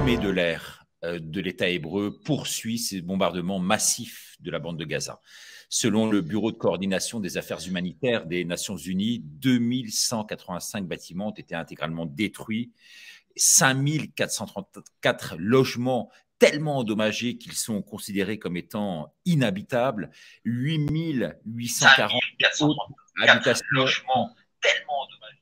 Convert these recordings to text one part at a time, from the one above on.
l'armée de l'air de l'État hébreu poursuit ces bombardements massifs de la bande de Gaza. Selon le Bureau de coordination des affaires humanitaires des Nations Unies, 2185 bâtiments ont été intégralement détruits, 5434 logements tellement endommagés qu'ils sont considérés comme étant inhabitables, 8840 autres habitations tellement endommagées,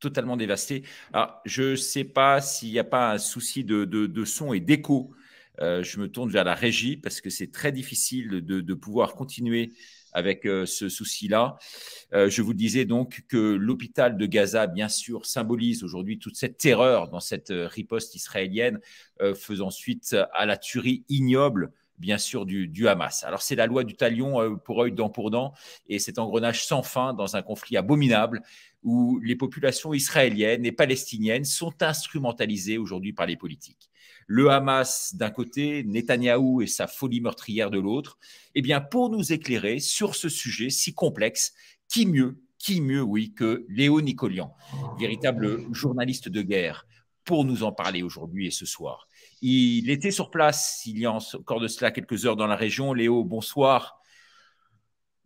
totalement dévastées. Alors, je ne sais pas s'il n'y a pas un souci de son et d'écho. Je me tourne vers la régie parce que c'est très difficile de pouvoir continuer avec ce souci-là. Je vous disais donc que l'hôpital de Gaza, bien sûr, symbolise aujourd'hui toute cette terreur dans cette riposte israélienne, faisant suite à la tuerie ignoble, bien sûr, du Hamas. Alors, c'est la loi du talion pour œil, dent pour dent, et cet engrenage sans fin dans un conflit abominable où les populations israéliennes et palestiniennes sont instrumentalisées aujourd'hui par les politiques. Le Hamas d'un côté, Netanyahou et sa folie meurtrière de l'autre. Eh bien, pour nous éclairer sur ce sujet si complexe, qui mieux, oui, que Léo Nicolian, véritable journaliste de guerre, pour nous en parler aujourd'hui et ce soir. Il était sur place il y a encore de cela quelques heures dans la région. Léo, bonsoir.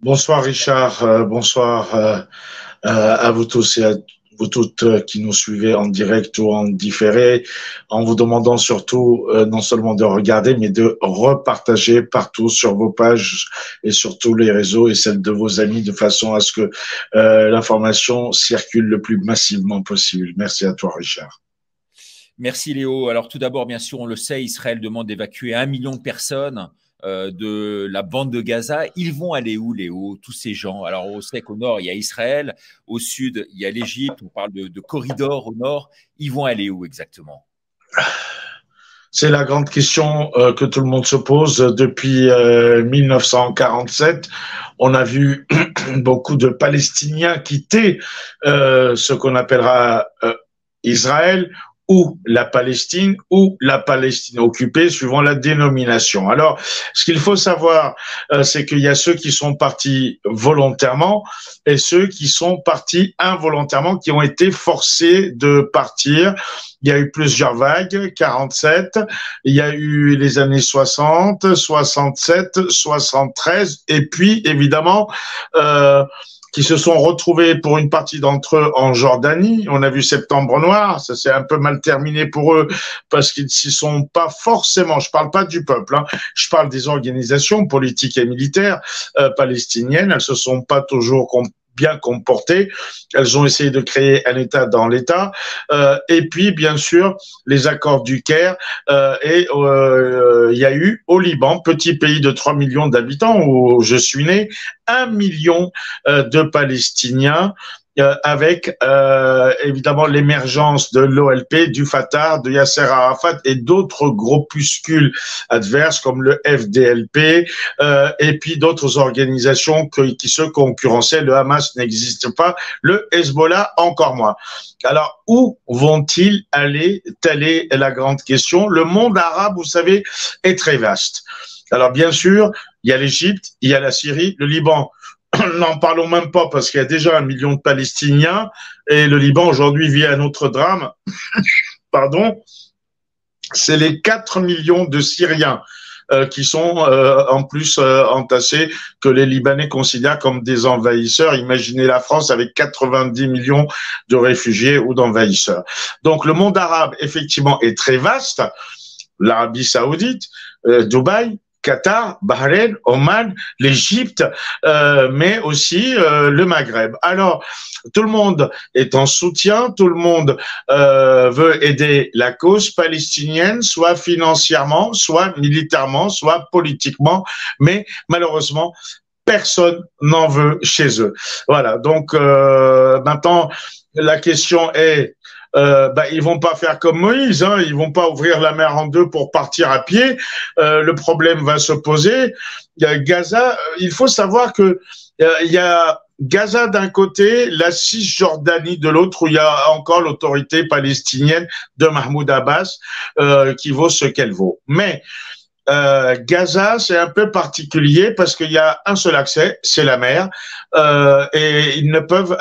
Bonsoir Richard, bonsoir à vous tous et à vous toutes qui nous suivez en direct ou en différé, en vous demandant surtout non seulement de regarder, mais de repartager partout sur vos pages et sur tous les réseaux et celles de vos amis, de façon à ce que l'information circule le plus massivement possible. Merci à toi Richard. Merci Léo. Alors tout d'abord, bien sûr, on le sait, Israël demande d'évacuer 1 million de personnes de la bande de Gaza. Ils vont aller où, Léo, tous ces gens? Alors, on sait qu'au nord, il y a Israël, au sud, il y a l'Égypte, on parle de corridors au nord. Ils vont aller où exactement? C'est la grande question que tout le monde se pose depuis 1947. On a vu beaucoup de Palestiniens quitter ce qu'on appellera Israël, ou la Palestine occupée, suivant la dénomination. Alors, ce qu'il faut savoir, c'est qu'il y a ceux qui sont partis volontairement et ceux qui sont partis involontairement, qui ont été forcés de partir. Il y a eu plusieurs vagues, 47, il y a eu les années 60, 67, 73, et puis, évidemment, qui se sont retrouvés pour une partie d'entre eux en Jordanie. On a vu Septembre Noir, ça s'est un peu mal terminé pour eux parce qu'ils s'y sont pas forcément, je parle pas du peuple, hein, je parle des organisations politiques et militaires palestiniennes, elles se sont pas toujours bien comportées. Elles ont essayé de créer un État dans l'État. Et puis, bien sûr, les accords du Caire. Il y a eu au Liban, petit pays de 3 millions d'habitants où je suis né, 1 million de Palestiniens avec évidemment l'émergence de l'OLP, du Fatah, de Yasser Arafat et d'autres groupuscules adverses comme le FDLP et puis d'autres organisations qui se concurrençaient. Le Hamas n'existe pas, le Hezbollah encore moins. Alors, où vont-ils aller? Telle est la grande question. Le monde arabe, vous savez, est très vaste. Alors, bien sûr, il y a l'Égypte, il y a la Syrie, le Liban. N'en parlons même pas parce qu'il y a déjà 1 million de Palestiniens et le Liban aujourd'hui vit un autre drame. Pardon, c'est les 4 millions de Syriens qui sont en plus entassés, que les Libanais considèrent comme des envahisseurs. Imaginez la France avec 90 millions de réfugiés ou d'envahisseurs. Donc le monde arabe, effectivement, est très vaste. L'Arabie Saoudite, Dubaï, Qatar, Bahreïn, Oman, l'Égypte, mais aussi le Maghreb. Alors, tout le monde est en soutien, tout le monde veut aider la cause palestinienne, soit financièrement, soit militairement, soit politiquement, mais malheureusement, personne n'en veut chez eux. Voilà, donc maintenant, la question est, ils vont pas faire comme Moïse, hein, ils vont pas ouvrir la mer en deux pour partir à pied. Le problème va se poser. Gaza, il faut savoir que il y a Gaza d'un côté, la Cisjordanie de l'autre, où il y a encore l'autorité palestinienne de Mahmoud Abbas qui vaut ce qu'elle vaut. Mais Gaza, c'est un peu particulier parce qu'il y a un seul accès, c'est la mer, et ils ne peuvent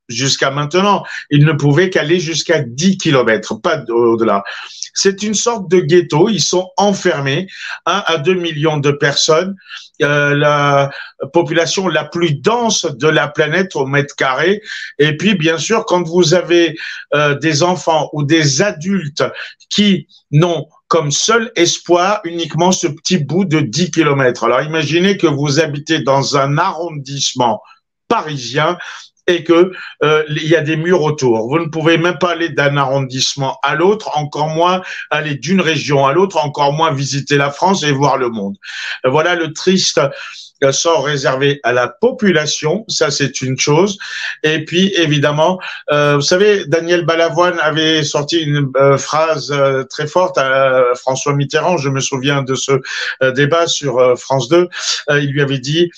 jusqu'à maintenant. Ils ne pouvaient qu'aller jusqu'à 10 kilomètres, pas au-delà. C'est une sorte de ghetto. Ils sont enfermés, 1 à 2 millions de personnes. La population la plus dense de la planète au mètre carré. Et puis, bien sûr, quand vous avez des enfants ou des adultes qui n'ont comme seul espoir uniquement ce petit bout de 10 kilomètres. Alors, imaginez que vous habitez dans un arrondissement parisien et que il y a des murs autour. Vous ne pouvez même pas aller d'un arrondissement à l'autre, encore moins aller d'une région à l'autre, encore moins visiter la France et voir le monde. Voilà le triste sort réservé à la population, ça c'est une chose. Et puis évidemment, vous savez, Daniel Balavoine avait sorti une phrase très forte à François Mitterrand, je me souviens de ce débat sur France 2, il lui avait dit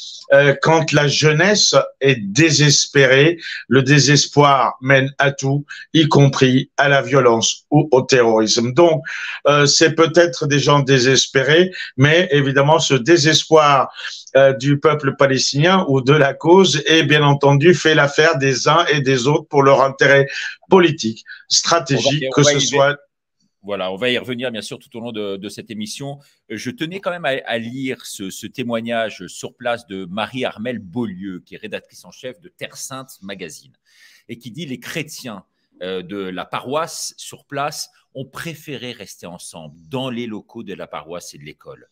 quand la jeunesse est désespérée, le désespoir mène à tout, y compris à la violence ou au terrorisme. Donc, c'est peut-être des gens désespérés, mais évidemment, ce désespoir du peuple palestinien ou de la cause est bien entendu fait l'affaire des uns et des autres pour leur intérêt politique, stratégique, que ce soit... Voilà, on va y revenir bien sûr tout au long de cette émission. Je tenais quand même à lire ce témoignage sur place de Marie-Armelle Beaulieu, qui est rédactrice en chef de Terre Sainte Magazine, et qui dit: les chrétiens de la paroisse sur place ont préféré rester ensemble dans les locaux de la paroisse et de l'école.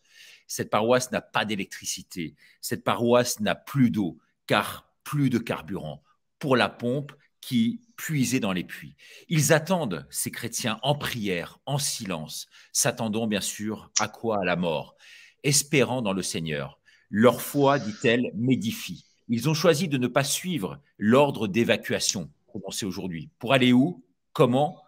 Cette paroisse n'a pas d'électricité, cette paroisse n'a plus d'eau, car plus de carburant pour la pompe qui puisait dans les puits. Ils attendent, ces chrétiens, en prière, en silence, s'attendant bien sûr à quoi? À la mort, espérant dans le Seigneur. Leur foi, dit-elle, m'édifie. Ils ont choisi de ne pas suivre l'ordre d'évacuation prononcé aujourd'hui. Pour aller où? Comment?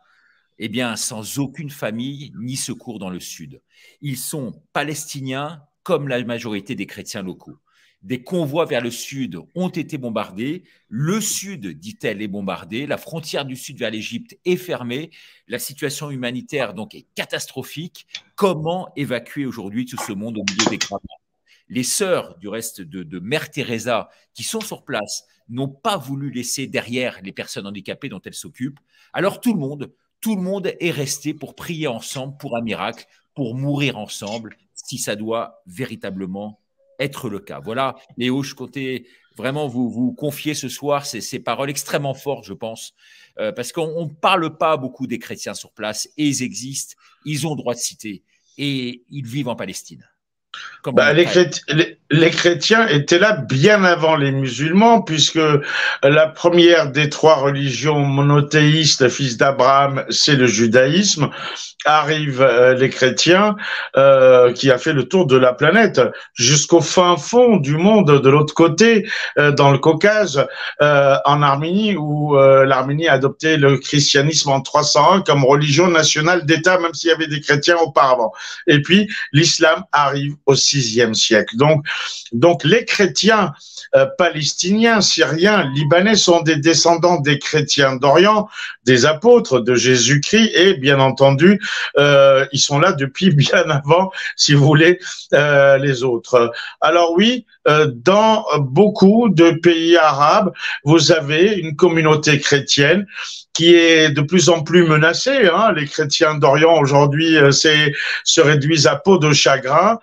Eh bien, sans aucune famille ni secours dans le sud. Ils sont palestiniens comme la majorité des chrétiens locaux. Des convois vers le sud ont été bombardés. Le sud, dit-elle, est bombardé. La frontière du sud vers l'Égypte est fermée. La situation humanitaire donc est catastrophique. Comment évacuer aujourd'hui tout ce monde au milieu des cramades? Les sœurs du reste de Mère Teresa qui sont sur place n'ont pas voulu laisser derrière les personnes handicapées dont elles s'occupent. Alors tout le monde est resté pour prier ensemble pour un miracle, pour mourir ensemble, si ça doit véritablement être le cas. Voilà, Léo, je comptais vraiment vous confier ce soir ces paroles extrêmement fortes, je pense, parce qu'on ne parle pas beaucoup des chrétiens sur place, et ils existent, ils ont le droit de citer, et ils vivent en Palestine. Bah, les chrétiens étaient là bien avant les musulmans, puisque la première des trois religions monothéistes, fils d'Abraham, c'est le judaïsme. Arrivent les chrétiens, qui a fait le tour de la planète, jusqu'au fin fond du monde, de l'autre côté, dans le Caucase, en Arménie, où l'Arménie a adopté le christianisme en 301 comme religion nationale d'État, même s'il y avait des chrétiens auparavant. Et puis, l'islam arrive au VIe siècle. Donc les chrétiens palestiniens, syriens, libanais sont des descendants des chrétiens d'Orient, des apôtres de Jésus-Christ, et bien entendu, ils sont là depuis bien avant, si vous voulez, les autres. Alors oui, dans beaucoup de pays arabes, vous avez une communauté chrétienne qui est de plus en plus menacée. Hein. Les chrétiens d'Orient aujourd'hui se réduisent à peau de chagrin.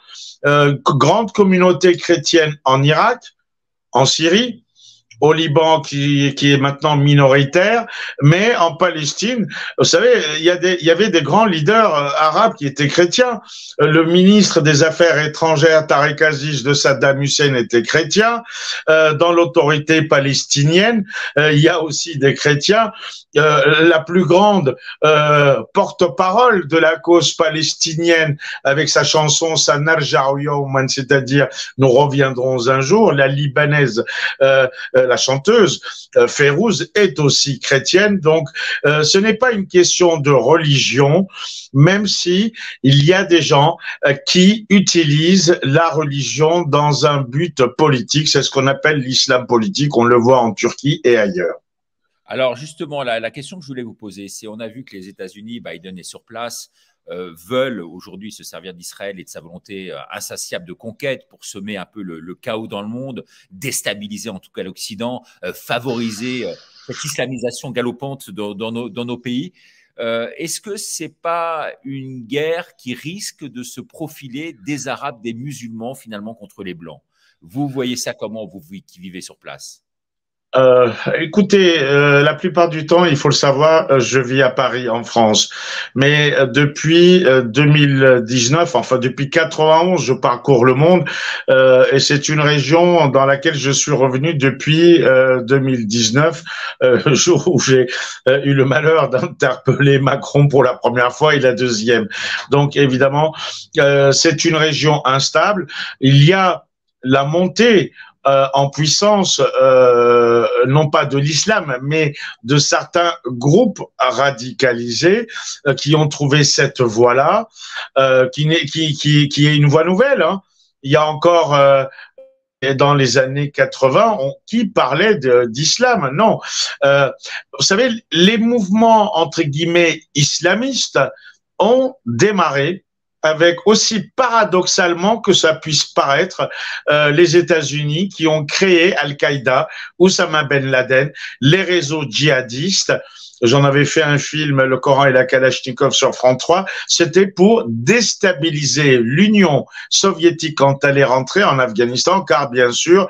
Grande communauté chrétienne en Irak, en Syrie, au Liban qui est maintenant minoritaire, mais en Palestine, vous savez, il y avait des grands leaders arabes qui étaient chrétiens. Le ministre des Affaires étrangères Tariq Aziz de Saddam Hussein était chrétien. Dans l'autorité palestinienne, il y a aussi des chrétiens. La plus grande porte-parole de la cause palestinienne, avec sa chanson Sanarja'u Yawman, c'est-à-dire nous reviendrons un jour, la libanaise la chanteuse Férouz est aussi chrétienne, donc ce n'est pas une question de religion, même si il y a des gens qui utilisent la religion dans un but politique, c'est ce qu'on appelle l'islam politique, on le voit en Turquie et ailleurs. Alors justement, la question que je voulais vous poser, c'est on a vu que les États-Unis, Biden est sur place, veulent aujourd'hui se servir d'Israël et de sa volonté insatiable de conquête pour semer un peu le chaos dans le monde, déstabiliser en tout cas l'Occident, favoriser cette islamisation galopante dans nos pays. Est-ce que c'est pas une guerre qui risque de se profiler des Arabes, des musulmans finalement contre les Blancs? Vous voyez ça comment, vous qui vivez sur place? Écoutez, la plupart du temps, il faut le savoir, je vis à Paris, en France. Mais depuis 2019, enfin depuis 91, je parcours le monde et c'est une région dans laquelle je suis revenu depuis 2019, jour où j'ai eu le malheur d'interpeller Macron pour la première fois et la deuxième. Donc évidemment, c'est une région instable. Il y a la montée en puissance, non pas de l'islam, mais de certains groupes radicalisés qui ont trouvé cette voie-là, qui est une voie nouvelle. Hein. Il y a encore dans les années 80, qui parlait d'islam? Non. Vous savez, les mouvements entre guillemets islamistes ont démarré avec, aussi paradoxalement que ça puisse paraître, les États-Unis qui ont créé Al-Qaïda, Oussama Ben Laden, les réseaux djihadistes. J'en avais fait un film, Le Coran et la Kalachnikov, sur France 3. C'était pour déstabiliser l'Union soviétique quand elle est rentrée en Afghanistan, car bien sûr,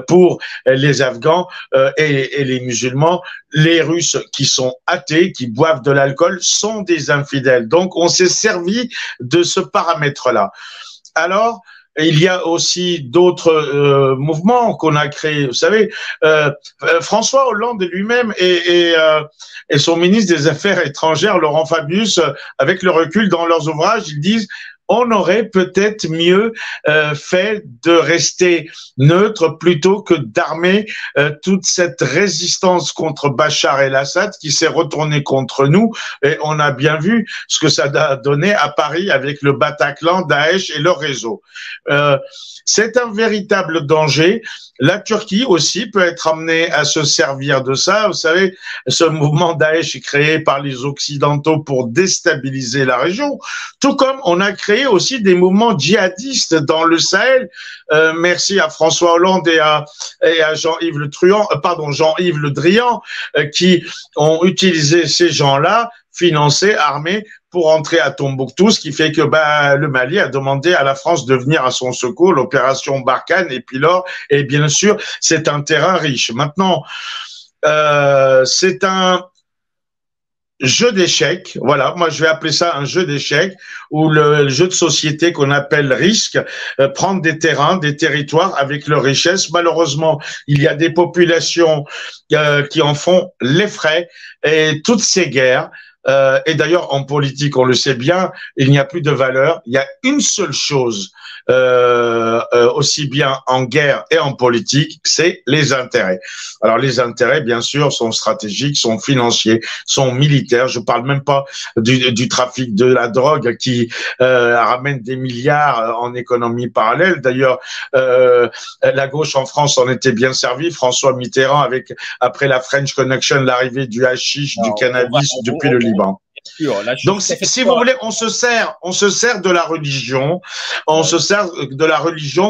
pour les Afghans et les musulmans, les Russes qui sont athées, qui boivent de l'alcool, sont des infidèles. Donc, on s'est servi de ce paramètre-là. Alors, il y a aussi d'autres mouvements qu'on a créés. Vous savez, François Hollande lui-même et son ministre des Affaires étrangères, Laurent Fabius, avec le recul dans leurs ouvrages, ils disent: on aurait peut-être mieux fait de rester neutre plutôt que d'armer toute cette résistance contre Bachar el-Assad qui s'est retournée contre nous. Et on a bien vu ce que ça a donné à Paris avec le Bataclan, Daesh et leur réseau. C'est un véritable danger. La Turquie aussi peut être amenée à se servir de ça. Vous savez, ce mouvement Daesh est créé par les Occidentaux pour déstabiliser la région, tout comme on a créé aussi des mouvements djihadistes dans le Sahel. Merci à François Hollande et à Jean-Yves Jean-Yves Le Drian, qui ont utilisé ces gens-là, financés, armés, pour entrer à Tombouctou, ce qui fait que le Mali a demandé à la France de venir à son secours, l'opération Barkhane et Pylore, et bien sûr, c'est un terrain riche. Maintenant, c'est un jeu d'échecs, voilà, moi je vais appeler ça un jeu d'échecs, où le jeu de société qu'on appelle risque, prendre des terrains, des territoires avec leur richesse. Malheureusement, il y a des populations qui en font les frais, et toutes ces guerres, et d'ailleurs en politique on le sait bien, il n'y a plus de valeur, il y a une seule chose, aussi bien en guerre et en politique, c'est les intérêts. Alors les intérêts, bien sûr, sont stratégiques, sont financiers, sont militaires. Je parle même pas du trafic de la drogue qui ramène des milliards en économie parallèle. D'ailleurs, la gauche en France en était bien servie. François Mitterrand, après la French Connection, l'arrivée du hashish, du cannabis depuis le Liban. Donc, si vous voulez, on se sert de la religion,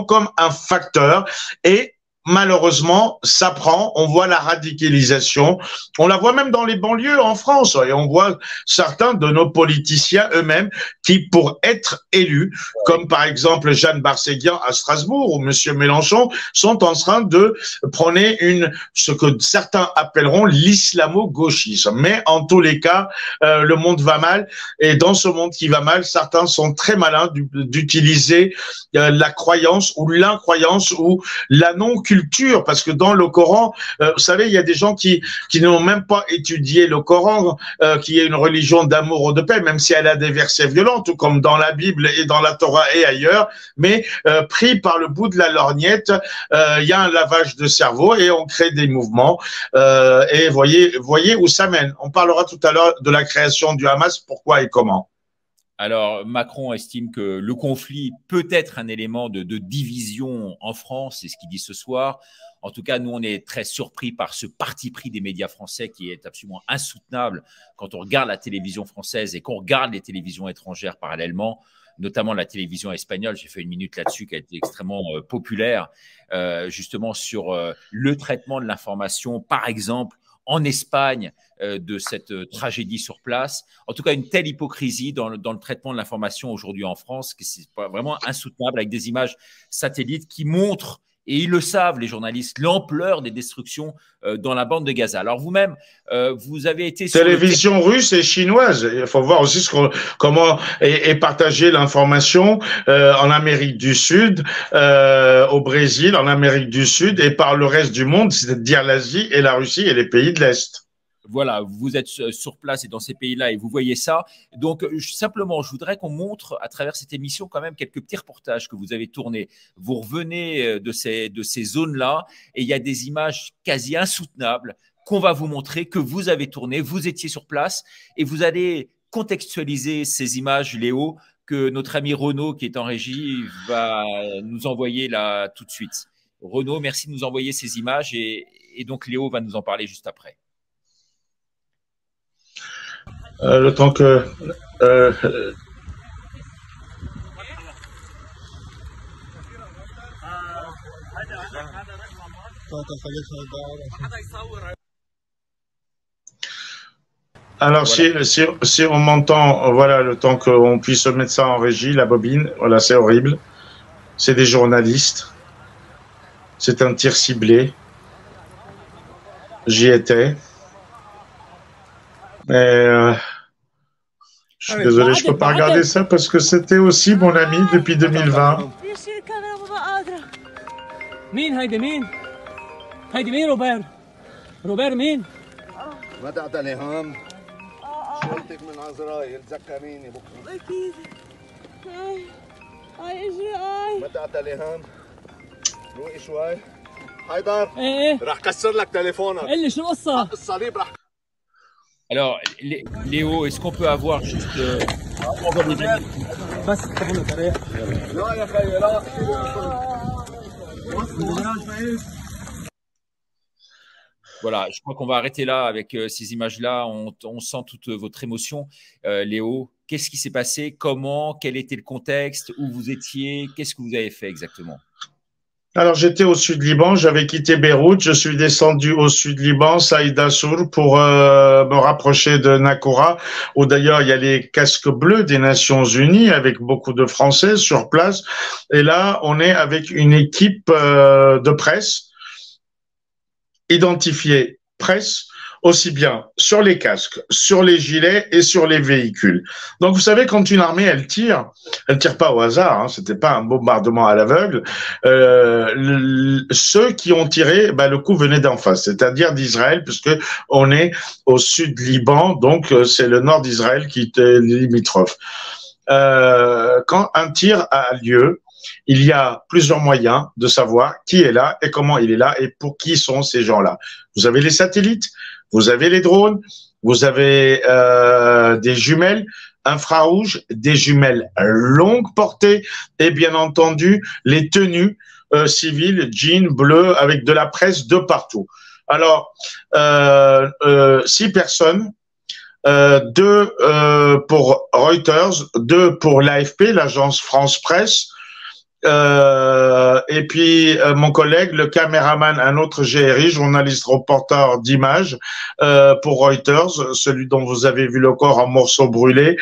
comme un facteur, et malheureusement, ça prend, on voit la radicalisation, on la voit même dans les banlieues en France, et on voit certains de nos politiciens eux-mêmes qui, pour être élus, comme par exemple Jeanne Barséguian à Strasbourg ou Monsieur Mélenchon, sont en train de prôner ce que certains appelleront l'islamo-gauchisme. Mais en tous les cas, le monde va mal, et dans ce monde qui va mal, certains sont très malins d'utiliser la croyance ou l'incroyance ou la non-culture, parce que dans le Coran, vous savez, il y a des gens qui n'ont même pas étudié le Coran, qui est une religion d'amour ou de paix, même si elle a des versets violents, tout comme dans la Bible et dans la Torah et ailleurs, mais pris par le bout de la lorgnette, il y a un lavage de cerveau et on crée des mouvements, et voyez où ça mène. On parlera tout à l'heure de la création du Hamas, pourquoi et comment. Alors, Macron estime que le conflit peut être un élément de division en France, c'est ce qu'il dit ce soir. En tout cas, nous, on est très surpris par ce parti pris des médias français qui est absolument insoutenable quand on regarde la télévision française et qu'on regarde les télévisions étrangères parallèlement, notamment la télévision espagnole. J'ai fait une minute là-dessus qui a été extrêmement populaire, justement sur le traitement de l'information, par exemple, en Espagne de cette tragédie sur place. En tout cas, une telle hypocrisie dans le traitement de l'information aujourd'hui en France, que c'est vraiment insoutenable, avec des images satellites qui montrent, et ils le savent, les journalistes, l'ampleur des destructions dans la bande de Gaza. Alors vous-même, vous avez été sur télévision russe et chinoise. Il faut voir aussi comment est partagée l'information en Amérique du Sud, au Brésil, en Amérique du Sud et par le reste du monde, c'est-à-dire l'Asie et la Russie et les pays de l'Est. Voilà, vous êtes sur place et dans ces pays-là et vous voyez ça. Donc, simplement, je voudrais qu'on montre à travers cette émission quand même quelques petits reportages que vous avez tournés. Vous revenez de ces zones-là et il y a des images quasi insoutenables qu'on va vous montrer, que vous avez tournées. Vous étiez sur place et vous allez contextualiser ces images, Léo, que notre ami Renaud, qui est en régie, va nous envoyer là tout de suite. Renaud, merci de nous envoyer ces images et donc Léo va nous en parler juste après. Le temps que alors voilà. si on m'entend, voilà, le temps qu'on puisse mettre ça en régie, la bobine, voilà, c'est horrible. C'est des journalistes. C'est un tir ciblé. J'y étais. Mais je suis désolé, je peux pas regarder ça parce que c'était aussi mon ami depuis 2020. مين هيدي مين؟ هيدي مين روبير؟ روبير مين؟ ما تعتني هم شلتك من عزرايل تذكريني بكره اكيد اي اجري ما تعتني هم روقي شوي حيدر ايه راح كسر لك تليفونك قل لي شو القصة؟ الصليب راح. Alors, Léo, est-ce qu'on peut avoir juste... لا يا خيي لا. Voilà, je crois qu'on va arrêter là avec ces images-là. On sent toute votre émotion. Léo, qu'est-ce qui s'est passé? Comment? Quel était le contexte? Où vous étiez? Qu'est-ce que vous avez fait exactement? Alors, j'étais au sud Liban, j'avais quitté Beyrouth, je suis descendu au sud Liban, Saïd Assour, pour me rapprocher de Nakoura, où d'ailleurs il y a les casques bleus des Nations Unies avec beaucoup de Français sur place. Et là, on est avec une équipe de presse, identifiée presse, aussi bien sur les casques, sur les gilets et sur les véhicules. Donc, vous savez, quand une armée, elle tire pas au hasard, hein, c'était pas un bombardement à l'aveugle. Ceux qui ont tiré, le coup venait d'en face, c'est-à-dire d'Israël, puisque on est au sud Liban, donc c'est le nord d'Israël qui est limitrophe. Quand un tir a lieu, il y a plusieurs moyens de savoir qui est là et comment il est là et pour qui sont ces gens-là. Vous avez les satellites, vous avez les drones, vous avez des jumelles infrarouges, des jumelles longue portée et bien entendu les tenues civiles, jeans bleus avec de la presse de partout. Alors, 6 personnes, 2 pour Reuters, 2 pour l'AFP, l'agence France Presse, et puis mon collègue, le caméraman, un autre GRI, journaliste reporter d'images pour Reuters, celui dont vous avez vu le corps en morceaux brûlés,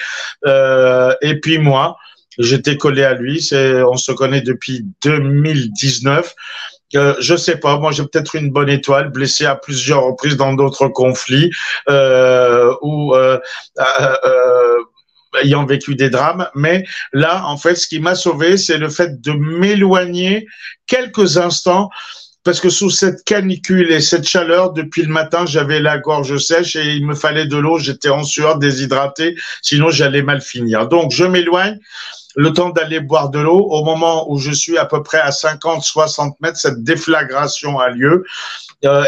et puis moi, j'étais collé à lui, on se connaît depuis 2019. Je sais pas, moi j'ai peut-être une bonne étoile, blessé à plusieurs reprises dans d'autres conflits, ayant vécu des drames, mais là, en fait, ce qui m'a sauvé, c'est le fait de m'éloigner quelques instants, parce que sous cette canicule et cette chaleur, depuis le matin, j'avais la gorge sèche et il me fallait de l'eau, j'étais en sueur, déshydraté, sinon j'allais mal finir. Donc, je m'éloigne, le temps d'aller boire de l'eau. Au moment où je suis à peu près à 50-60 mètres, cette déflagration a lieu.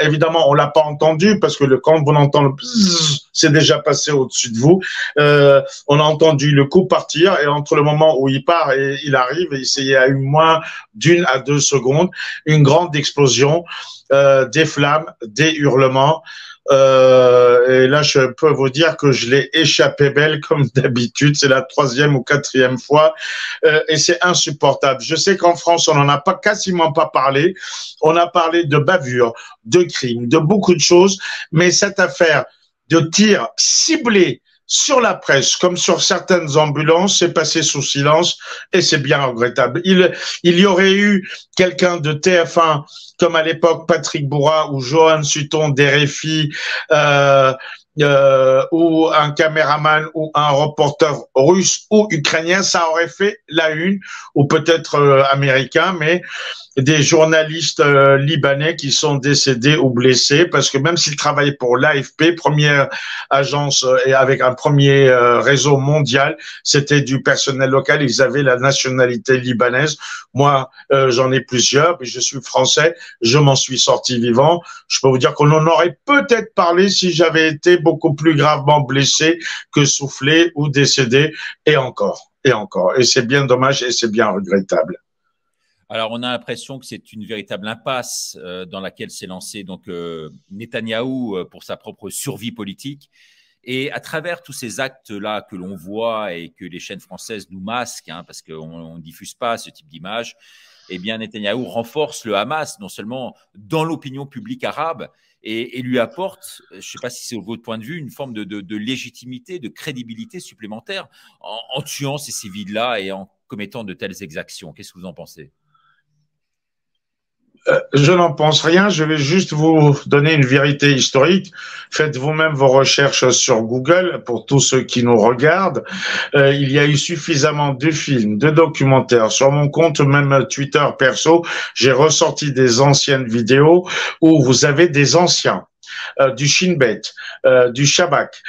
Évidemment, on l'a pas entendu parce que quand on entend le bzzz, c'est déjà passé au-dessus de vous. On a entendu le coup partir et entre le moment où il part et il arrive, il y a eu moins d'1 à 2 secondes, une grande explosion, des flammes, des hurlements. Et là, je peux vous dire que je l'ai échappé belle comme d'habitude. C'est la 3e ou 4e fois et c'est insupportable. Je sais qu'en France, on n'en a pas quasiment pas parlé. On a parlé de bavure, de crimes, de beaucoup de choses, mais cette affaire de tir ciblé sur la presse, comme sur certaines ambulances, c'est passé sous silence et c'est bien regrettable. Il y aurait eu quelqu'un de TF1, comme à l'époque Patrick Bourra ou Johan Sutton d'RFI, ou un caméraman ou un reporter russe ou ukrainien, ça aurait fait la une, ou peut-être américain, mais des journalistes libanais qui sont décédés ou blessés, parce que même s'ils travaillaient pour l'AFP, première agence et avec un premier réseau mondial, c'était du personnel local, ils avaient la nationalité libanaise. Moi, j'en ai plusieurs, mais je suis français, je m'en suis sorti vivant. Je peux vous dire qu'on en aurait peut-être parlé si j'avais été beaucoup plus gravement blessé que soufflé ou décédé, et encore, et encore. Et c'est bien dommage et c'est bien regrettable. Alors, on a l'impression que c'est une véritable impasse dans laquelle s'est lancé donc Netanyahou pour sa propre survie politique. Et à travers tous ces actes-là que l'on voit et que les chaînes françaises nous masquent, hein, parce qu'on ne diffuse pas ce type d'image, eh bien, Netanyahou renforce le Hamas, non seulement dans l'opinion publique arabe, et lui apporte, je ne sais pas si c'est votre point de vue, une forme de légitimité, de crédibilité supplémentaire en tuant ces civils-là et en commettant de telles exactions. Qu'est-ce que vous en pensez ? Je n'en pense rien, je vais juste vous donner une vérité historique. Faites vous-même vos recherches sur Google pour tous ceux qui nous regardent. Il y a eu suffisamment de films, de documentaires. Sur mon compte, même Twitter perso, j'ai ressorti des anciennes vidéos où vous avez des anciens. Du Shin Bet, du Shabak,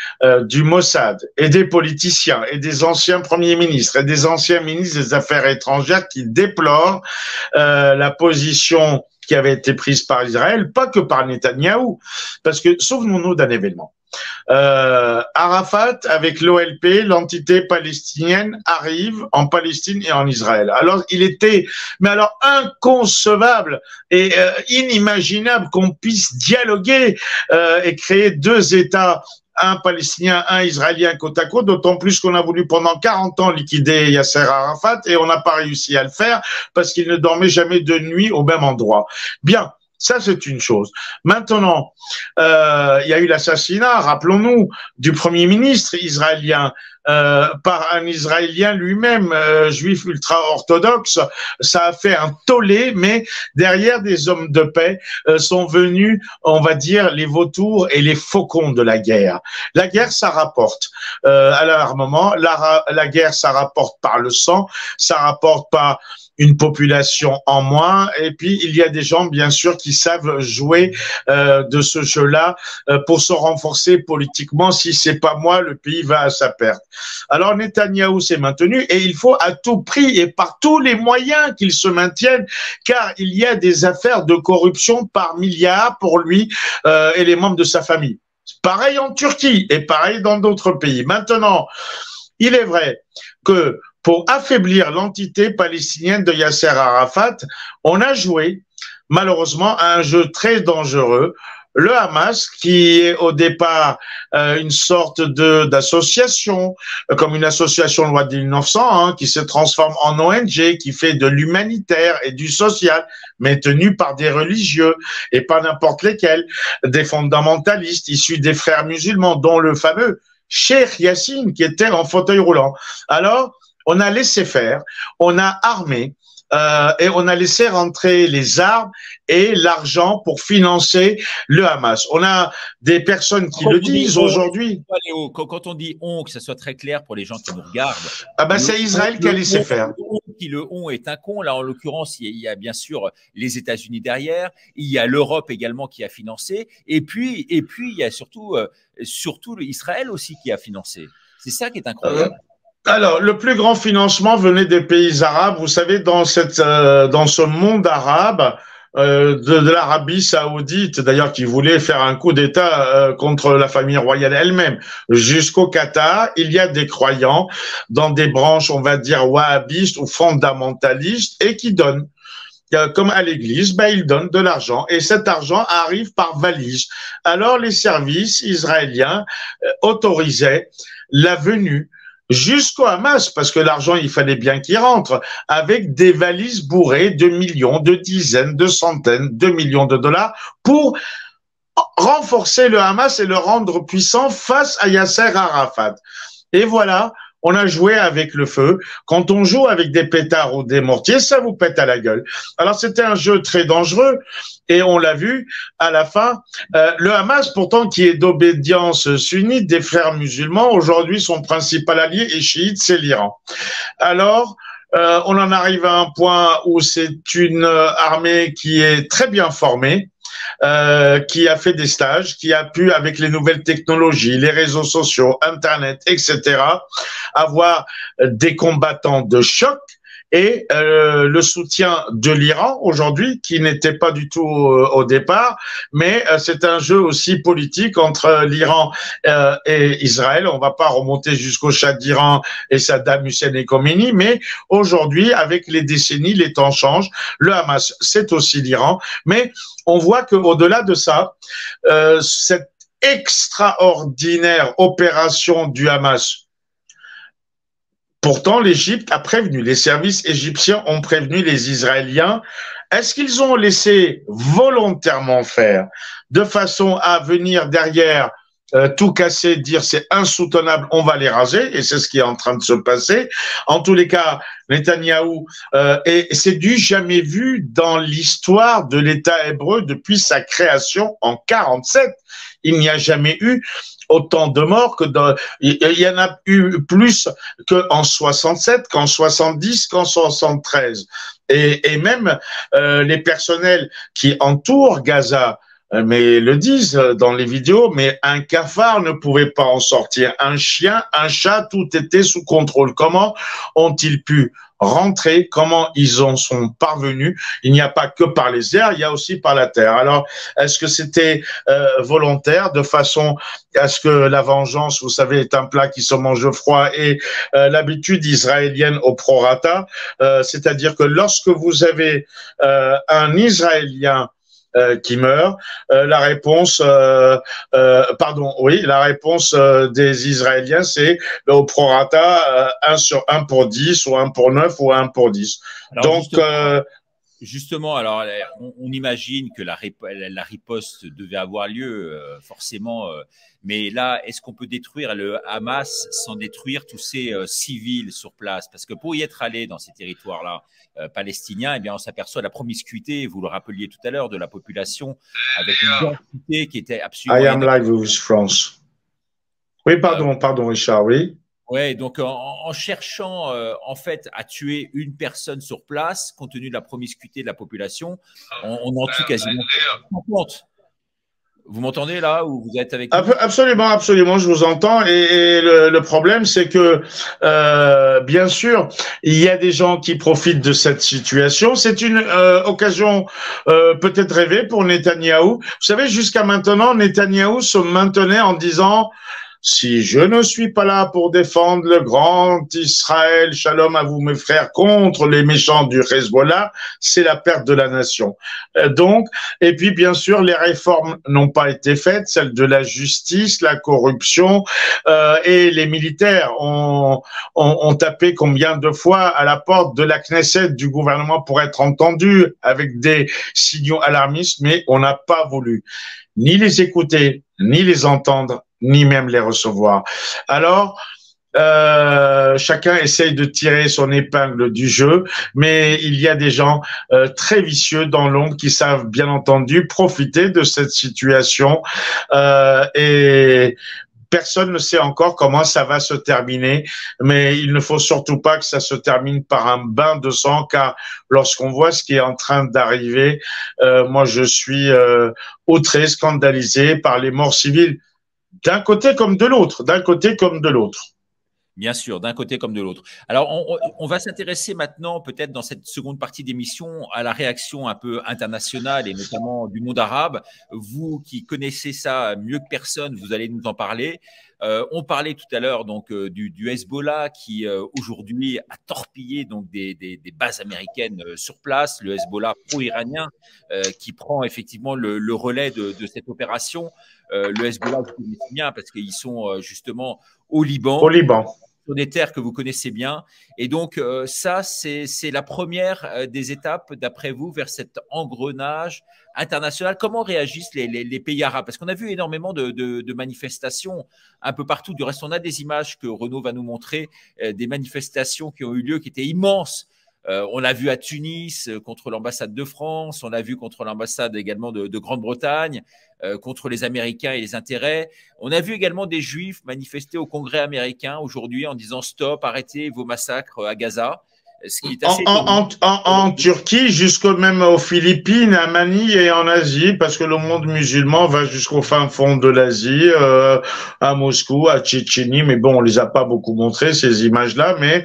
du Mossad, et des politiciens, et des anciens premiers ministres, et des anciens ministres des Affaires étrangères qui déplorent la position qui avait été prise par Israël, pas que par Netanyahou, parce que souvenons-nous d'un événement. Arafat, avec l'OLP, l'entité palestinienne, arrive en Palestine et en Israël. Alors, il était, mais alors inconcevable et inimaginable qu'on puisse dialoguer et créer deux États, un palestinien, un israélien côte à côte, d'autant plus qu'on a voulu pendant 40 ans liquider Yasser Arafat et on n'a pas réussi à le faire parce qu'il ne dormait jamais de nuit au même endroit. Bien. Ça, c'est une chose. Maintenant, il y a eu l'assassinat, rappelons-nous, du Premier ministre israélien par un Israélien lui-même, juif ultra-orthodoxe. Ça a fait un tollé, mais derrière des hommes de paix sont venus, on va dire, les vautours et les faucons de la guerre. La guerre, ça rapporte à l'armement. La guerre, ça rapporte par le sang, ça rapporte par une population en moins, et puis il y a des gens bien sûr qui savent jouer de ce jeu-là pour se renforcer politiquement. Si c'est pas moi, le pays va à sa perte. Alors Netanyahou s'est maintenu et il faut à tout prix et par tous les moyens qu'il se maintienne, car il y a des affaires de corruption par milliards pour lui et les membres de sa famille. Pareil en Turquie et pareil dans d'autres pays. Maintenant, il est vrai que pour affaiblir l'entité palestinienne de Yasser Arafat, on a joué malheureusement à un jeu très dangereux. Le Hamas, qui est au départ une sorte d'association, comme une association loi de 1900, qui se transforme en ONG, qui fait de l'humanitaire et du social, mais tenu par des religieux et pas n'importe lesquels, des fondamentalistes issus des frères musulmans, dont le fameux Cheikh Yassine, qui était en fauteuil roulant. Alors, on a laissé faire, on a armé et on a laissé rentrer les armes et l'argent pour financer le Hamas. On a des personnes qui le disent aujourd'hui. Léo, quand on dit on, que ça soit très clair pour les gens qui nous regardent. Ah ben c'est Israël qui a laissé faire. Le on est un con. Là, en l'occurrence, il y a bien sûr les États-Unis derrière. Il y a l'Europe également qui a financé. Et puis il y a surtout Israël aussi qui a financé. C'est ça qui est incroyable. Alors, le plus grand financement venait des pays arabes. Vous savez, dans ce monde arabe, de l'Arabie saoudite, d'ailleurs, qui voulait faire un coup d'État contre la famille royale elle-même, jusqu'au Qatar, il y a des croyants dans des branches, on va dire, wahhabistes ou fondamentalistes, et qui donnent. Comme à l'église, ils donnent de l'argent et cet argent arrive par valise. Alors, les services israéliens autorisaient la venue jusqu'au Hamas, parce que l'argent, il fallait bien qu'il rentre, avec des valises bourrées de millions, de dizaines, de centaines, de millions de dollars pour renforcer le Hamas et le rendre puissant face à Yasser Arafat. Et voilà, on a joué avec le feu. Quand on joue avec des pétards ou des mortiers, ça vous pète à la gueule. Alors c'était un jeu très dangereux et on l'a vu à la fin. Le Hamas, pourtant, qui est d'obédience sunnite des frères musulmans, aujourd'hui son principal allié est chiite, c'est l'Iran. Alors, on en arrive à un point où c'est une armée qui est très bien formée, qui a fait des stages, qui a pu, avec les nouvelles technologies, les réseaux sociaux, Internet, etc., avoir des combattants de choc et le soutien de l'Iran aujourd'hui, qui n'était pas du tout au départ, mais c'est un jeu aussi politique entre l'Iran et Israël. On va pas remonter jusqu'au Shah d'Iran et Saddam Hussein et Khomeini, mais aujourd'hui, avec les décennies, les temps changent. Le Hamas, c'est aussi l'Iran, mais on voit qu'au-delà de ça, cette extraordinaire opération du Hamas, pourtant, l'Égypte a prévenu, les services égyptiens ont prévenu les Israéliens. Est-ce qu'ils ont laissé volontairement faire de façon à venir derrière tout casser, dire c'est insoutenable, on va les raser, et c'est ce qui est en train de se passer. En tous les cas, Netanyahou, et c'est du jamais vu dans l'histoire de l'État hébreu depuis sa création en 47. Il n'y a jamais eu autant de morts que il y en a eu plus qu'en 67, qu'en 70, qu'en 73. Et même les personnels qui entourent Gaza, mais le disent dans les vidéos, mais un cafard ne pouvait pas en sortir. Un chien, un chat, tout était sous contrôle. Comment ont-ils pu rentrer? Comment ils en sont parvenus? Il n'y a pas que par les airs, il y a aussi par la terre. Alors, est-ce que c'était volontaire, de façon à ce que la vengeance, vous savez, est un plat qui se mange froid, et l'habitude israélienne au prorata, c'est-à-dire que lorsque vous avez un Israélien qui meurt, la réponse, la réponse des Israéliens, c'est au prorata 1 sur 1 pour 10 ou 1 pour 9 ou 1 pour 10. Alors, donc, justement, alors on imagine que la riposte devait avoir lieu, forcément, mais là, est-ce qu'on peut détruire le Hamas sans détruire tous ces civils sur place? Parce que pour y être allé dans ces territoires-là palestiniens, eh bien, on s'aperçoit de la promiscuité, vous le rappeliez tout à l'heure, de la population, avec une densité qui était absolument... I am live with France. Oui, pardon, Richard, oui. Ouais, donc en cherchant en fait à tuer une personne sur place, compte tenu de la promiscuité de la population, on en tue quasiment 50. Vous m'entendez là, ou vous êtes avec nous? Absolument, absolument, je vous entends. Et le problème, c'est que bien sûr, il y a des gens qui profitent de cette situation. C'est une occasion peut-être rêvée pour Netanyahou. Vous savez, jusqu'à maintenant, Netanyahou se maintenait en disant: si je ne suis pas là pour défendre le grand Israël, shalom à vous mes frères, contre les méchants du Hezbollah, c'est la perte de la nation. Donc, et puis bien sûr, les réformes n'ont pas été faites, celles de la justice, la corruption, et les militaires ont tapé combien de fois à la porte de la Knesset, du gouvernement, pour être entendus avec des signaux alarmistes, mais on n'a pas voulu ni les écouter, ni les entendre, ni même les recevoir. Alors, chacun essaye de tirer son épingle du jeu, mais il y a des gens très vicieux dans l'ombre qui savent bien entendu profiter de cette situation, et personne ne sait encore comment ça va se terminer, mais il ne faut surtout pas que ça se termine par un bain de sang, car lorsqu'on voit ce qui est en train d'arriver, moi je suis outré, scandalisé par les morts civiles, d'un côté comme de l'autre, d'un côté comme de l'autre. Bien sûr, d'un côté comme de l'autre. Alors, on va s'intéresser maintenant, peut-être dans cette seconde partie d'émission, à la réaction un peu internationale et notamment du monde arabe. Vous qui connaissez ça mieux que personne, vous allez nous en parler. On parlait tout à l'heure donc du Hezbollah qui aujourd'hui a torpillé donc des bases américaines sur place, le Hezbollah pro-iranien qui prend effectivement le relais de cette opération. Le Hezbollah, vous connaissez bien parce qu'ils sont justement au Liban. Au Liban. sur des terres que vous connaissez bien. Et donc, ça, c'est la première des étapes, d'après vous, vers cet engrenage international. Comment réagissent les pays arabes? Parce qu'on a vu énormément de manifestations un peu partout. Du reste, on a des images que Renaud va nous montrer, des manifestations qui ont eu lieu, qui étaient immenses. On l'a vu à Tunis contre l'ambassade de France, on l'a vu contre l'ambassade également de Grande-Bretagne, contre les Américains et les intérêts. On a vu également des Juifs manifester au Congrès américain aujourd'hui en disant stop, arrêtez vos massacres à Gaza. Ce qui est assez en Turquie, jusqu'au même aux Philippines, à Manille et en Asie, parce que le monde musulman va jusqu'au fin fond de l'Asie, à Moscou, à Tchétchénie, mais bon, on les a pas beaucoup montré ces images-là, mais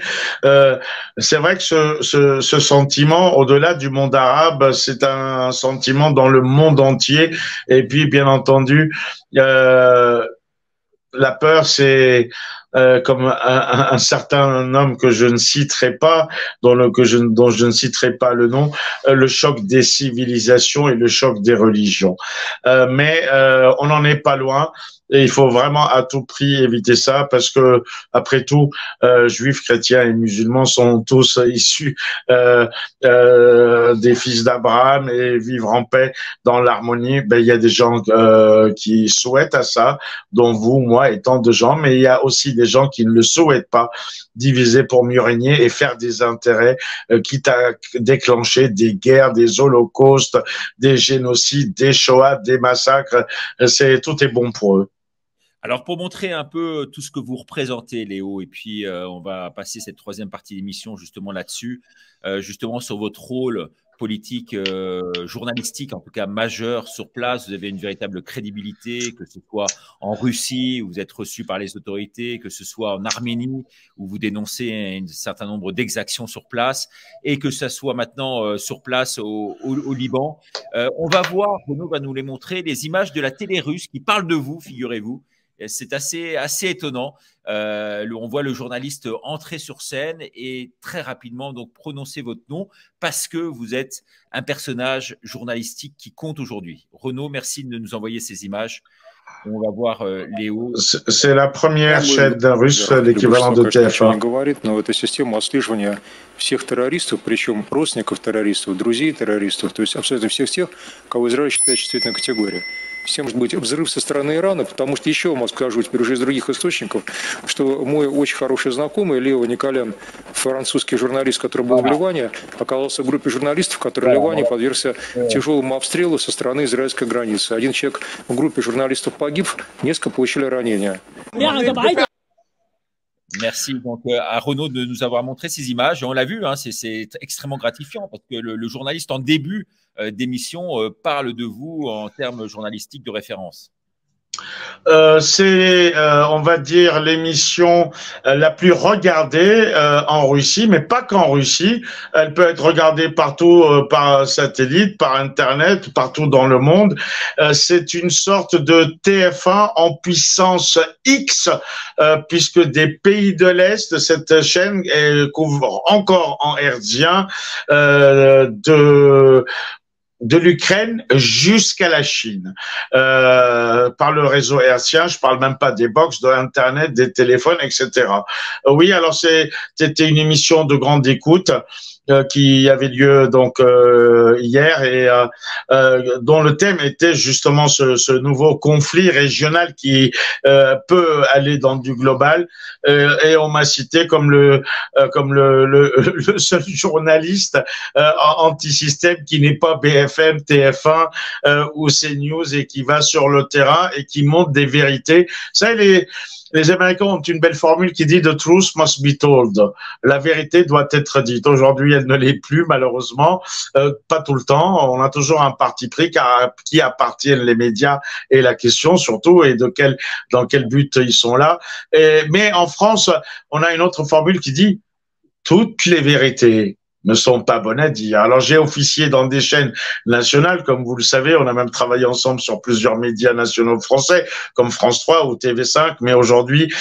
c'est vrai que ce sentiment, au-delà du monde arabe, c'est un sentiment dans le monde entier, et puis bien entendu, la peur, c'est comme un certain homme que je ne citerai pas, dont je ne citerai pas le nom, le choc des civilisations et le choc des religions. Mais on n'en est pas loin. Et il faut vraiment à tout prix éviter ça parce que, après tout, juifs, chrétiens et musulmans sont tous issus des fils d'Abraham et vivre en paix dans l'harmonie. Ben, il y a des gens qui souhaitent à ça, dont vous, moi et tant de gens, mais il y a aussi des gens qui ne le souhaitent pas, diviser pour mieux régner et faire des intérêts, quitte à déclencher des guerres, des holocaustes, des génocides, des Shoah, des massacres. Tout est bon pour eux. Alors, pour montrer un peu tout ce que vous représentez, Léo, et puis on va passer cette troisième partie d'émission justement là-dessus, justement sur votre rôle politique, journalistique, en tout cas majeur sur place. Vous avez une véritable crédibilité, que ce soit en Russie, où vous êtes reçu par les autorités, que ce soit en Arménie, où vous dénoncez un certain nombre d'exactions sur place, et que ce soit maintenant sur place au Liban. On va voir, Renaud va nous les montrer, les images de la télé russe qui parlent de vous, figurez-vous. C'est assez étonnant. On voit le journaliste entrer sur scène et très rapidement donc prononcer votre nom parce que vous êtes un personnage journalistique qui compte aujourd'hui. Renaud, merci de nous envoyer ces images. On va voir Léo. C'est la première chaîne russe, l'équivalent de TF1. Но это система отслеживания всех террористов, причем родственников террористов, друзей террористов, то есть абсолютно всех тех, кого Израиль считает чувствительной категорией. Всем может быть взрыв со стороны Ирана, потому что еще вам скажу теперь уже из других источников, что мой очень хороший знакомый Лео Николян, французский журналист, который был в Ливане, оказался в группе журналистов, который в Ливане подвергся тяжелому обстрелу со стороны израильской границы. Один человек в группе журналистов погиб, несколько получили ранения. Merci donc à Renaud de nous avoir montré ces images. Et on l'a vu, hein, c'est extrêmement gratifiant parce que le journaliste en début d'émission parle de vous en termes journalistiques de référence. C'est, on va dire, l'émission la plus regardée en Russie, mais pas qu'en Russie. Elle peut être regardée partout par satellite, par Internet, partout dans le monde. C'est une sorte de TF1 en puissance X, puisque des pays de l'Est, cette chaîne couvre encore en hertzien de l'Ukraine jusqu'à la Chine, par le réseau hertzien. Je parle même pas des box, de Internet, des téléphones, etc. Oui, alors c'était une émission de grande écoute qui avait lieu donc hier et dont le thème était justement ce nouveau conflit régional qui peut aller dans du global, et on m'a cité comme le seul journaliste anti-système qui n'est pas BFM, TF1 ou CNews et qui va sur le terrain et qui montre des vérités. Ça, les Américains ont une belle formule qui dit « The truth must be told ». La vérité doit être dite. Aujourd'hui, elle ne l'est plus, malheureusement. Pas tout le temps. On a toujours un parti pris qui appartiennent les médias et la question surtout, et dans quel but ils sont là. Mais en France, on a une autre formule qui dit « Toutes les vérités ne sont pas bonnes à dire ». Alors, j'ai officié dans des chaînes nationales, comme vous le savez, on a même travaillé ensemble sur plusieurs médias nationaux français, comme France 3 ou TV5, mais aujourd'hui,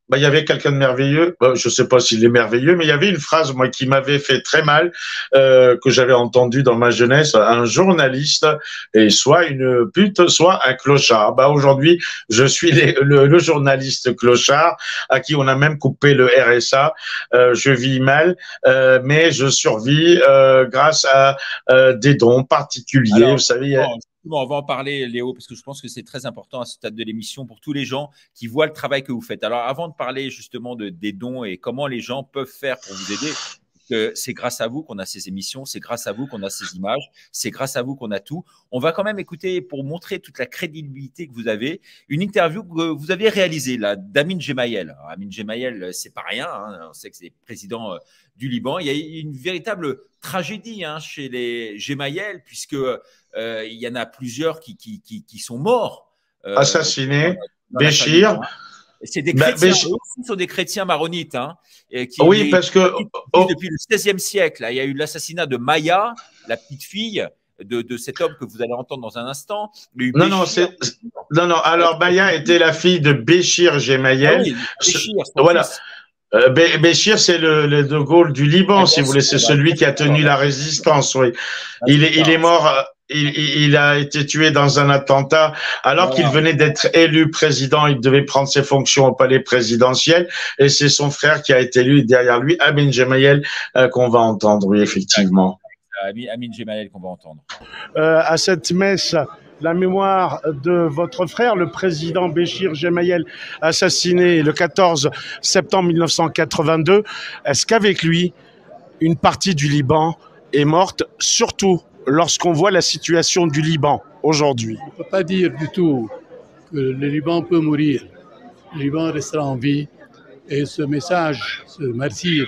bah, il y avait quelqu'un de merveilleux. Je ne sais pas s'il est merveilleux, mais il y avait une phrase, moi, qui m'avait fait très mal, que j'avais entendue dans ma jeunesse. Un journaliste est soit une pute, soit un clochard. Bah, aujourd'hui, je suis le journaliste clochard à qui on a même coupé le RSA. Je vis mal, mais je survis grâce à des dons particuliers. Alors, vous savez. On va en parler, Léo, parce que je pense que c'est très important à ce stade de l'émission pour tous les gens qui voient le travail que vous faites. Alors, avant de parler justement des dons et comment les gens peuvent faire pour vous aider, c'est grâce à vous qu'on a ces émissions, c'est grâce à vous qu'on a ces images, c'est grâce à vous qu'on a tout. On va quand même écouter, pour montrer toute la crédibilité que vous avez, une interview que vous avez réalisée là d'Amin Gemayel. Alors, Amin Gemayel, c'est pas rien, hein, on sait que c'est président du Liban. Il y a une véritable tragédie chez les Gemayel, puisque il y en a plusieurs qui sont morts. Assassinés. Béchir. C'est des chrétiens, aussi sont des chrétiens maronites. Oui, parce que depuis le XVIe siècle, il y a eu l'assassinat de Maya, la petite fille de cet homme que vous allez entendre dans un instant. Non. Alors Maya était la fille de Béchir Gemayel. Oui, Béchir, voilà. Béchir, c'est le De Gaulle du Liban, si vous voulez. C'est celui qui a tenu la résistance. Oui, il est mort. Il a été tué dans un attentat alors qu'il venait d'être élu président. Il devait prendre ses fonctions au palais présidentiel et c'est son frère qui a été élu derrière lui, Amin Gemayel, qu'on va entendre, oui, effectivement. Amin Gemayel qu'on va entendre. À cette messe, la mémoire de votre frère, le président Béchir Gemayel, assassiné le 14 septembre 1982, est-ce qu'avec lui, une partie du Liban est morte, surtout lorsqu'on voit la situation du Liban aujourd'hui? On ne peut pas dire du tout que le Liban peut mourir. Le Liban restera en vie. Et ce message, ce martyre,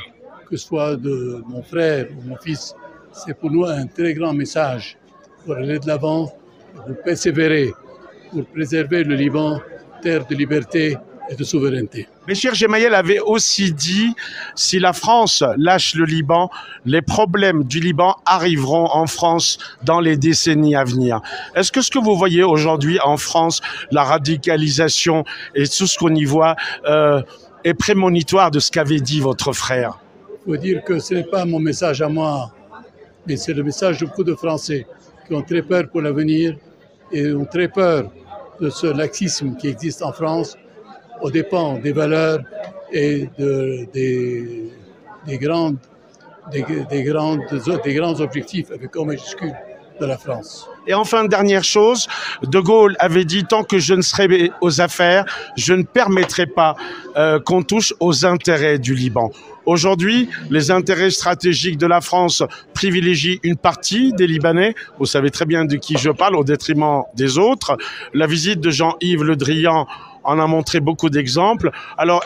que ce soit de mon frère ou mon fils, c'est pour nous un très grand message pour aller de l'avant, pour persévérer, pour préserver le Liban, terre de liberté et de souveraineté. Béchir Gemayel avait aussi dit, si la France lâche le Liban, les problèmes du Liban arriveront en France dans les décennies à venir. Est-ce que ce que vous voyez aujourd'hui en France, la radicalisation et tout ce qu'on y voit, est prémonitoire de ce qu'avait dit votre frère? Il faut dire que ce n'est pas mon message à moi, mais c'est le message de beaucoup de Français qui ont très peur pour l'avenir et ont très peur de ce laxisme qui existe en France aux dépens des valeurs et des grands objectifs avec O majuscule de la France. Et enfin, dernière chose, De Gaulle avait dit « Tant que je ne serai aux affaires, je ne permettrai pas qu'on touche aux intérêts du Liban ». Aujourd'hui, les intérêts stratégiques de la France privilégient une partie des Libanais. Vous savez très bien de qui je parle, au détriment des autres. La visite de Jean-Yves Le Drian en a montré beaucoup d'exemples. Alors,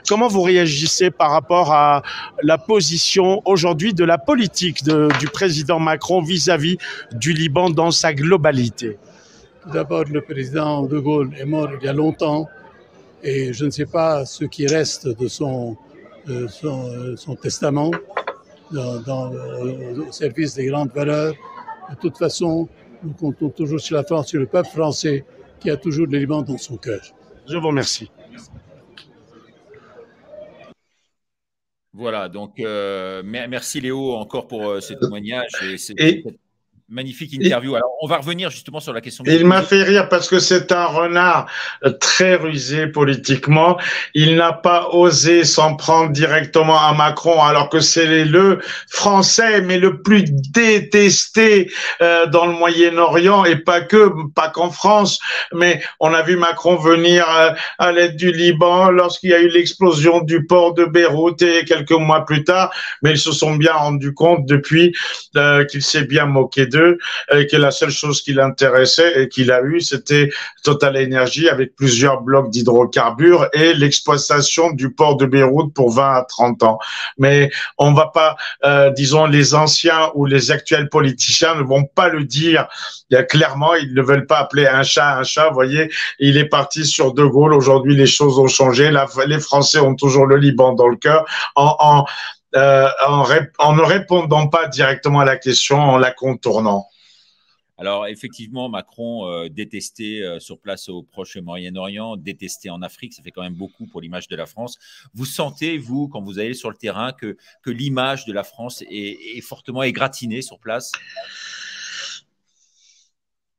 comment vous réagissez par rapport à la position aujourd'hui de la politique du président Macron vis-à-vis du Liban dans sa globalité? Tout d'abord, le président De Gaulle est mort il y a longtemps et je ne sais pas ce qui reste de son testament au service des grandes valeurs. De toute façon, nous comptons toujours sur la France, sur le peuple français qui a toujours le Liban dans son cœur. Je vous remercie. Voilà, donc merci Léo encore pour ce témoignage et cette magnifique interview. Alors, on va revenir justement sur la question. Il m'a fait rire parce que c'est un renard très rusé politiquement. Il n'a pas osé s'en prendre directement à Macron, alors que c'est le Français, mais le plus détesté dans le Moyen-Orient et pas qu'en France. Mais on a vu Macron venir à l'aide du Liban lorsqu'il y a eu l'explosion du port de Beyrouth et quelques mois plus tard. Mais ils se sont bien rendus compte depuis qu'il s'est bien moqué d'eux et que la seule chose qui l'intéressait et qu'il a eu, c'était Total Energy avec plusieurs blocs d'hydrocarbures et l'exploitation du port de Beyrouth pour 20 à 30 ans. Mais on va pas, disons, les anciens ou les actuels politiciens ne vont pas le dire. Il y a clairement, ils ne veulent pas appeler un chat. Vous voyez, il est parti sur De Gaulle. Aujourd'hui, les choses ont changé. Les Français ont toujours le Liban dans le cœur. En ne répondant pas directement à la question, en la contournant. Alors, effectivement, Macron détesté sur place au Proche et Moyen-Orient, détesté en Afrique, ça fait quand même beaucoup pour l'image de la France. Vous sentez, vous, quand vous allez sur le terrain, que l'image de la France est fortement égratignée sur place?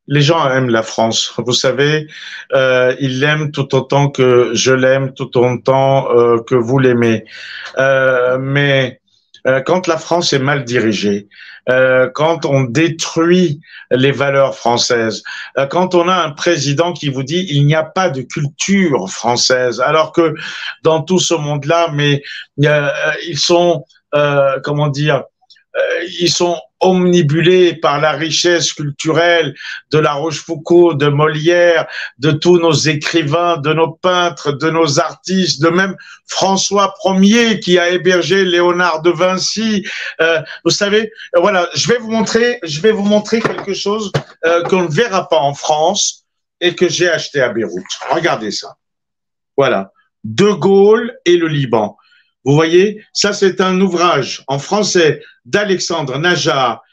Les gens aiment la France. Vous savez, ils l'aiment tout autant que je l'aime, tout autant que vous l'aimez. Mais quand la France est mal dirigée, quand on détruit les valeurs françaises, quand on a un président qui vous dit il n'y a pas de culture française, alors que dans tout ce monde-là, mais ils sont, comment dire, ils sont omnibulés par la richesse culturelle de La Rochefoucauld, de Molière, de tous nos écrivains, de nos peintres, de nos artistes, de même François Ier qui a hébergé Léonard de Vinci. Vous savez, voilà, je vais vous montrer quelque chose qu'on ne verra pas en France et que j'ai acheté à Beyrouth. Regardez ça. Voilà, De Gaulle et le Liban. Vous voyez, ça c'est un ouvrage en français d'Alexandre Najjar,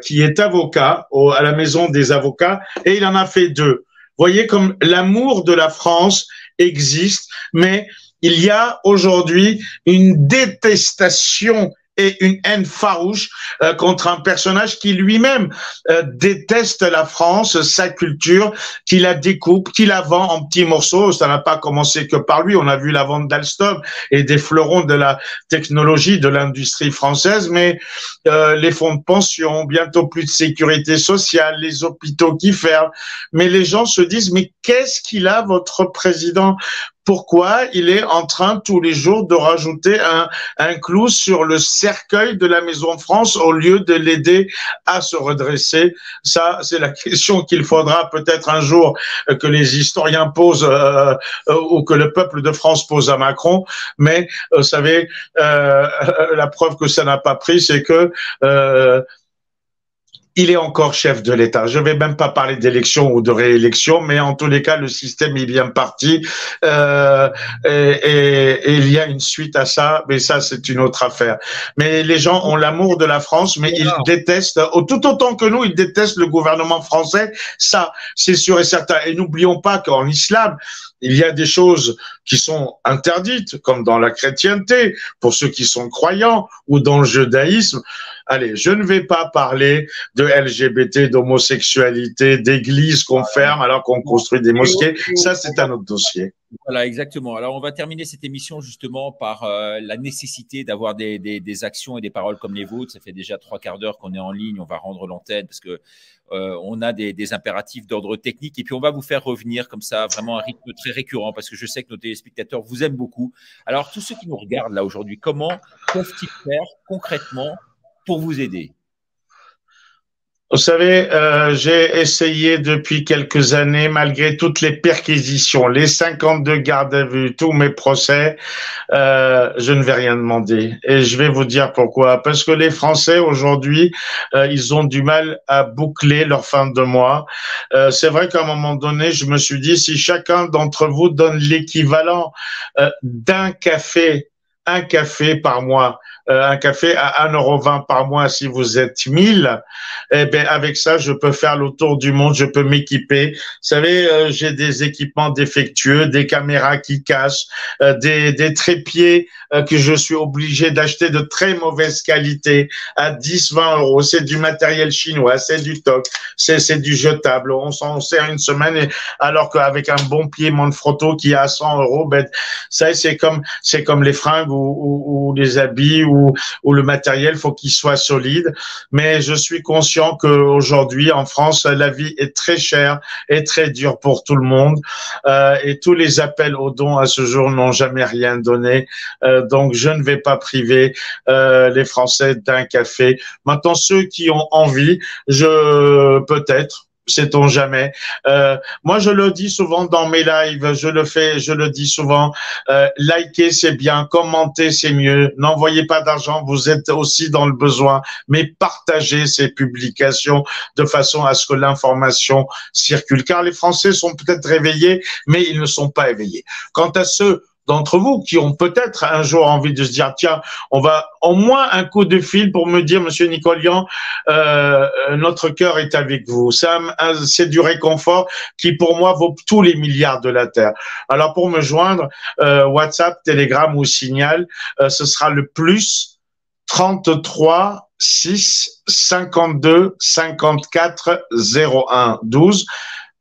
qui est avocat à la Maison des avocats, et il en a fait 2. Vous voyez comme l'amour de la France existe, mais il y a aujourd'hui une détestation et une haine farouche contre un personnage qui lui-même déteste la France, sa culture, qui la découpe, qui la vend en petits morceaux. Ça n'a pas commencé que par lui. On a vu la vente d'Alstom et des fleurons de la technologie, de l'industrie française, mais les fonds de pension, bientôt plus de sécurité sociale, les hôpitaux qui ferment. Mais les gens se disent, mais qu'est-ce qu'il a, votre président ? Pourquoi il est en train tous les jours de rajouter un clou sur le cercueil de la Maison France au lieu de l'aider à se redresser? Ça, c'est la question qu'il faudra peut-être un jour que les historiens posent ou que le peuple de France pose à Macron. Mais vous savez, la preuve que ça n'a pas pris, c'est que il est encore chef de l'État. Je ne vais même pas parler d'élection ou de réélection, mais en tous les cas, le système est bien parti et il y a une suite à ça, mais ça, c'est une autre affaire. Mais les gens ont l'amour de la France, mais ils détestent, tout autant que nous, ils détestent le gouvernement français. Ça, c'est sûr et certain. Et n'oublions pas qu'en islam, il y a des choses qui sont interdites, comme dans la chrétienté, pour ceux qui sont croyants, ou dans le judaïsme. Allez, je ne vais pas parler de LGBT, d'homosexualité, d'églises qu'on ferme alors qu'on construit des mosquées. Ça, c'est un autre dossier. Voilà, exactement. Alors, on va terminer cette émission justement par la nécessité d'avoir des actions et des paroles comme les vôtres. Ça fait déjà 3/4 d'heure qu'on est en ligne. On va rendre l'antenne parce que on a des impératifs d'ordre technique. Et puis, on va vous faire revenir comme ça, vraiment un rythme très récurrent parce que je sais que nos téléspectateurs vous aiment beaucoup. Alors, tous ceux qui nous regardent là aujourd'hui, comment peuvent-ils faire concrètement pour vous aider? Vous savez, j'ai essayé depuis quelques années, malgré toutes les perquisitions, les 52 gardes à vue, tous mes procès, je ne vais rien demander. Et je vais vous dire pourquoi. Parce que les Français, aujourd'hui, ils ont du mal à boucler leur fin de mois. C'est vrai qu'à un moment donné, je me suis dit, si chacun d'entre vous donne l'équivalent d'un café par mois, un café à 1,20 € par mois si vous êtes 1000, eh ben avec ça, je peux faire le tour du monde, je peux m'équiper. Vous savez, j'ai des équipements défectueux, des caméras qui cassent, des trépieds que je suis obligé d'acheter de très mauvaise qualité à 10-20 €. C'est du matériel chinois, c'est du TOC, c'est du jetable. On s'en sert une semaine, alors qu'avec un bon pied Manfrotto qui est à 100 €, ben, ça, c'est comme les fringues ou les habits ou le matériel, faut qu'il soit solide. Mais je suis conscient qu'aujourd'hui, en France, la vie est très chère et très dure pour tout le monde. Et tous les appels aux dons à ce jour n'ont jamais rien donné. Donc, je ne vais pas priver les Français d'un café. Maintenant, ceux qui ont envie, peut-être, sait-on jamais. Moi, je le dis souvent dans mes lives, je le dis souvent, liker c'est bien, commenter c'est mieux, n'envoyez pas d'argent, vous êtes aussi dans le besoin, mais partagez ces publications de façon à ce que l'information circule, car les Français sont peut-être réveillés, mais ils ne sont pas éveillés. Quant à ceux d'entre vous qui ont peut-être un jour envie de se dire, tiens, on va au moins un coup de fil pour me dire, Monsieur Nicolian, notre cœur est avec vous. C'est du réconfort qui, pour moi, vaut tous les milliards de la Terre. Alors, pour me joindre, WhatsApp, Telegram ou Signal, ce sera le plus 33 6 52 54 01 12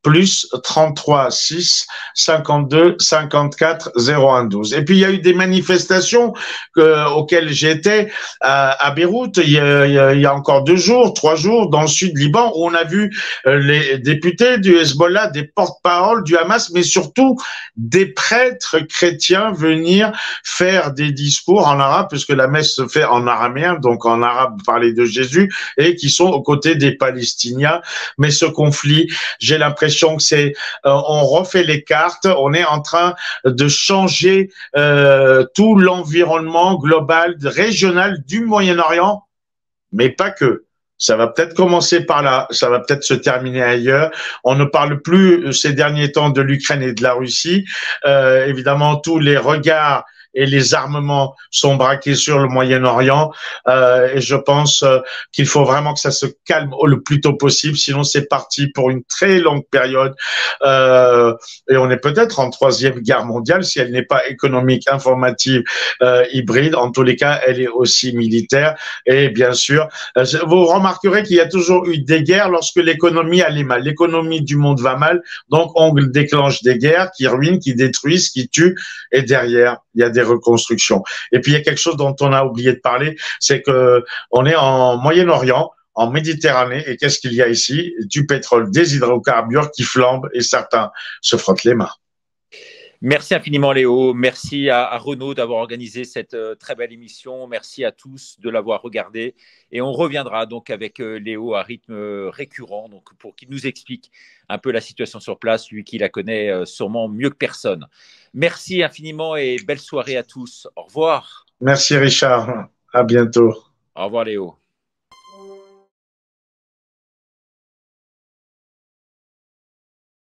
plus 33 6 52 54 01 12. Et puis il y a eu des manifestations auxquelles j'étais à Beyrouth il y a encore 3 jours dans le sud Liban où on a vu les députés du Hezbollah, des porte-paroles du Hamas, mais surtout des prêtres chrétiens venir faire des discours en arabe, puisque la messe se fait en araméen, donc en arabe parler de Jésus, et qui sont aux côtés des Palestiniens. Mais ce conflit, j'ai l'impression que c'est, on refait les cartes, on est en train de changer tout l'environnement global, régional du Moyen-Orient, mais pas que. Ça va peut-être commencer par là, ça va peut-être se terminer ailleurs. On ne parle plus ces derniers temps de l'Ukraine et de la Russie. Évidemment, tous les regards et les armements sont braqués sur le Moyen-Orient. Et je pense qu'il faut vraiment que ça se calme le plus tôt possible, sinon c'est parti pour une très longue période. Et on est peut-être en 3e guerre mondiale, si elle n'est pas économique, informative, hybride. En tous les cas, elle est aussi militaire. Et bien sûr, vous remarquerez qu'il y a toujours eu des guerres lorsque l'économie allait mal. L'économie du monde va mal, donc on déclenche des guerres qui ruinent, qui détruisent, qui tuent. Et derrière, il y a des reconstructions. Et puis il y a quelque chose dont on a oublié de parler, c'est que on est en Moyen-Orient, en Méditerranée, et qu'est-ce qu'il y a ici? Du pétrole, des hydrocarbures qui flambent, et certains se frottent les mains. Merci infiniment Léo, merci à Renaud d'avoir organisé cette très belle émission, merci à tous de l'avoir regardé, et on reviendra donc avec Léo à rythme récurrent donc pour qu'il nous explique un peu la situation sur place, lui qui la connaît sûrement mieux que personne. Merci infiniment et belle soirée à tous. Au revoir. Merci Richard, à bientôt. Au revoir Léo.